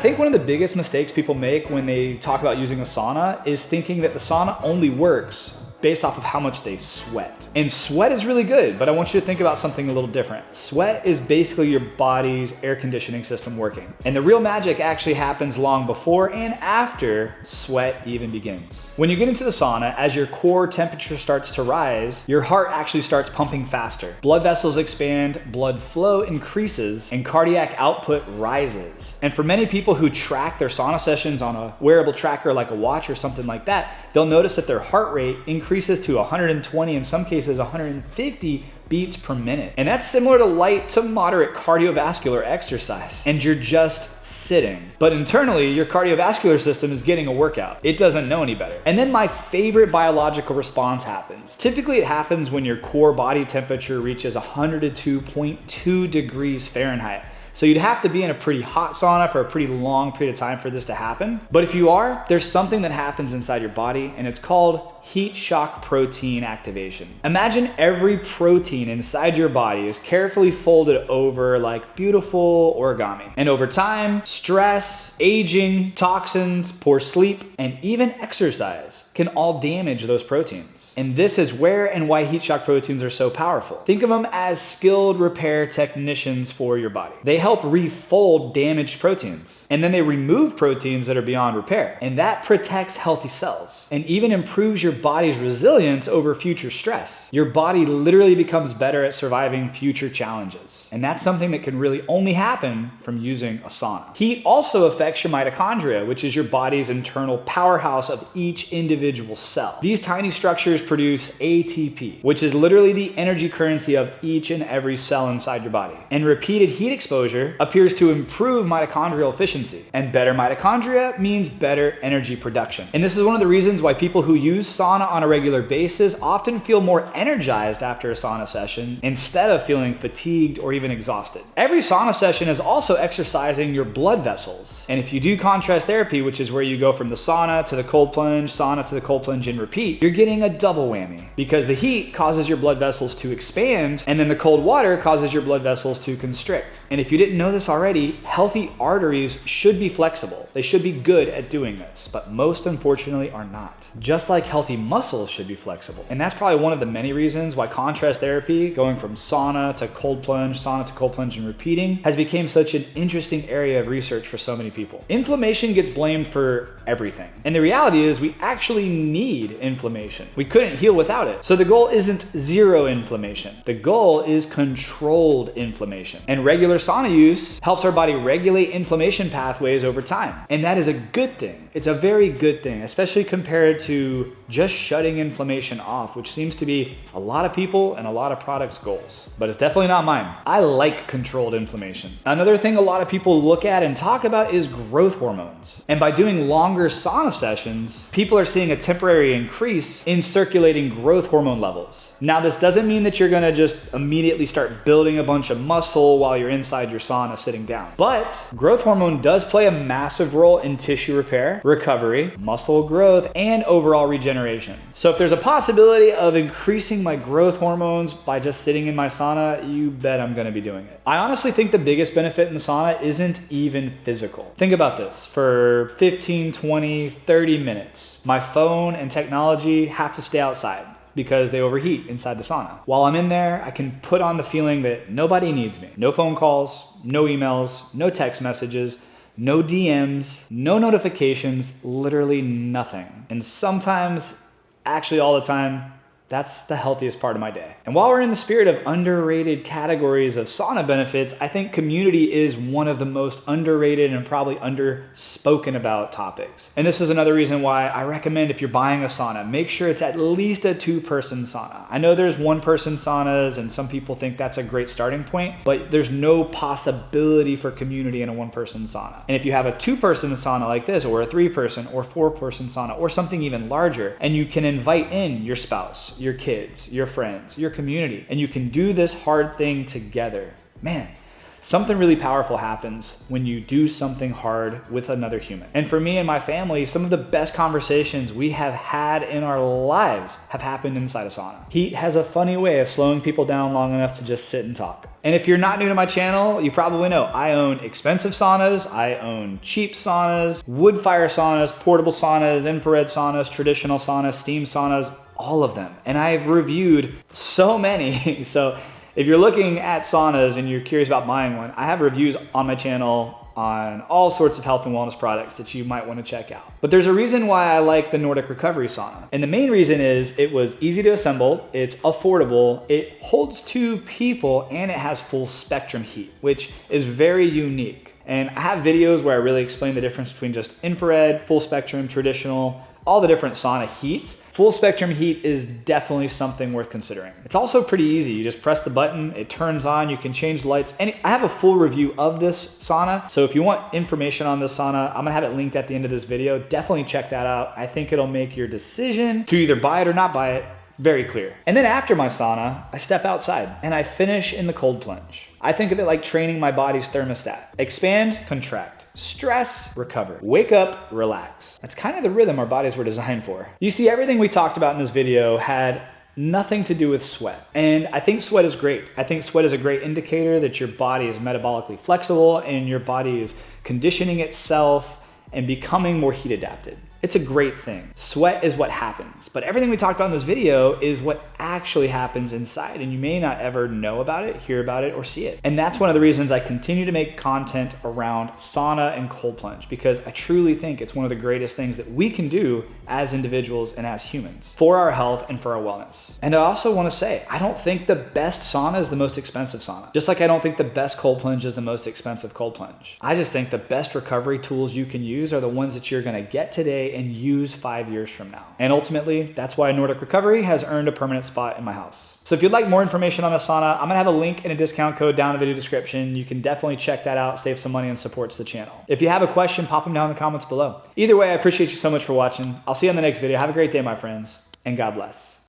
think one of the biggest mistakes people make when they talk about using a sauna is thinking that the sauna only works based off of how much they sweat. And sweat is really good, but I want you to think about something a little different. Sweat is basically your body's air conditioning system working. And the real magic actually happens long before and after sweat even begins. When you get into the sauna, as your core temperature starts to rise, your heart actually starts pumping faster. Blood vessels expand, blood flow increases, and cardiac output rises. And for many people who track their sauna sessions on a wearable tracker like a watch or something like that, they'll notice that their heart rate increases to 120, in some cases 150 beats per minute. And that's similar to light to moderate cardiovascular exercise. And you're just sitting. But internally, your cardiovascular system is getting a workout. It doesn't know any better. And then my favorite biological response happens. Typically, it happens when your core body temperature reaches 102.2 degrees Fahrenheit. So you'd have to be in a pretty hot sauna for a pretty long period of time for this to happen. But if you are, there's something that happens inside your body, and it's called heat shock protein activation. Imagine every protein inside your body is carefully folded over like beautiful origami. And over time, stress, aging, toxins, poor sleep, and even exercise can all damage those proteins. And this is where and why heat shock proteins are so powerful. Think of them as skilled repair technicians for your body. They help refold damaged proteins, and then they remove proteins that are beyond repair. And that protects healthy cells and even improves your body's resilience over future stress. Your body literally becomes better at surviving future challenges. And that's something that can really only happen from using a sauna. Heat also affects your mitochondria, which is your body's internal powerhouse of each individual cell. These tiny structures produce ATP, which is literally the energy currency of each and every cell inside your body. And repeated heat exposure appears to improve mitochondrial efficiency. And better mitochondria means better energy production. And this is one of the reasons why people who use sauna on a regular basis often feel more energized after a sauna session instead of feeling fatigued or even exhausted. Every sauna session is also exercising your blood vessels. And if you do contrast therapy, which is where you go from the sauna to the cold plunge, sauna to the cold plunge and repeat, you're getting a double whammy because the heat causes your blood vessels to expand and then the cold water causes your blood vessels to constrict. And if you didn't know this already, healthy arteries should be flexible. They should be good at doing this, but most unfortunately are not. Just like healthy muscles should be flexible. And that's probably one of the many reasons why contrast therapy, going from sauna to cold plunge and repeating, has become such an interesting area of research for so many people. Inflammation gets blamed for everything. And the reality is we actually need inflammation. We couldn't heal without it. So the goal isn't zero inflammation. The goal is controlled inflammation. And regular sauna use helps our body regulate inflammation pathways over time. And that is a good thing. It's a very good thing, especially compared to just shutting inflammation off, which seems to be a lot of people and a lot of products' goals. But it's definitely not mine. I like controlled inflammation. Another thing a lot of people look at and talk about is growth hormones. And by doing longer sauna sessions, people are seeing a temporary increase in circulating growth hormone levels. Now, this doesn't mean that you're gonna just immediately start building a bunch of muscle while you're inside your sauna sitting down. But growth hormone does play a massive role in tissue repair, recovery, muscle growth, and overall regeneration. So if there's a possibility of increasing my growth hormones by just sitting in my sauna, you bet I'm gonna be doing it. I honestly think the biggest benefit in the sauna isn't even physical. Think about this. For 15, 20, 30 minutes, my phone and technology have to stay outside because they overheat inside the sauna. While I'm in there, I can put on the feeling that nobody needs me. No phone calls, no emails, no text messages, no DMs, no notifications, literally nothing. And sometimes, actually all the time, that's the healthiest part of my day. And while we're in the spirit of underrated categories of sauna benefits, I think community is one of the most underrated and probably underspoken about topics. And this is another reason why I recommend if you're buying a sauna, make sure it's at least a 2-person sauna. I know there's 1-person saunas and some people think that's a great starting point, but there's no possibility for community in a 1-person sauna. And if you have a 2-person sauna like this, or a 3-person or 4-person sauna, or something even larger, and you can invite in your spouse, your kids, your friends, your community, and you can do this hard thing together. Man, something really powerful happens when you do something hard with another human. And for me and my family, some of the best conversations we have had in our lives have happened inside a sauna. Heat has a funny way of slowing people down long enough to just sit and talk. And if you're not new to my channel, you probably know I own expensive saunas, I own cheap saunas, wood fire saunas, portable saunas, infrared saunas, traditional saunas, steam saunas, all of them. And I've reviewed so many. So if you're looking at saunas and you're curious about buying one, I have reviews on my channel on all sorts of health and wellness products that you might want to check out. But there's a reason why I like the Nordic Recovery sauna. And the main reason is it was easy to assemble, it's affordable, it holds 2 people, and it has full spectrum heat, which is very unique. And I have videos where I really explain the difference between just infrared, full spectrum, traditional, all the different sauna heats. Full spectrum heat is definitely something worth considering. It's also pretty easy. You just press the button, it turns on, you can change the lights. And I have a full review of this sauna. So if you want information on this sauna, I'm gonna have it linked at the end of this video. Definitely check that out. I think it'll make your decision to either buy it or not buy it very clear. And then after my sauna, I step outside and I finish in the cold plunge. I think of it like training my body's thermostat. Expand, contract. Stress, recover. Wake up, relax. That's kind of the rhythm our bodies were designed for. You see, everything we talked about in this video had nothing to do with sweat. And I think sweat is great. I think sweat is a great indicator that your body is metabolically flexible and your body is conditioning itself and becoming more heat adapted. It's a great thing. Sweat is what happens, but everything we talked about in this video is what actually happens inside, and you may not ever know about it, hear about it, or see it. And that's one of the reasons I continue to make content around sauna and cold plunge, because I truly think it's one of the greatest things that we can do as individuals and as humans for our health and for our wellness. And I also want to say, I don't think the best sauna is the most expensive sauna. Just like I don't think the best cold plunge is the most expensive cold plunge. I just think the best recovery tools you can use are the ones that you're going to get today and use 5 years from now. And ultimately, that's why Nordic Recovery has earned a permanent spot in my house. So if you'd like more information on the sauna, I'm gonna have a link and a discount code down in the video description. You can definitely check that out, save some money, and supports the channel. If you have a question, pop them down in the comments below. Either way, I appreciate you so much for watching. I'll see you on the next video. Have a great day, my friends, and God bless.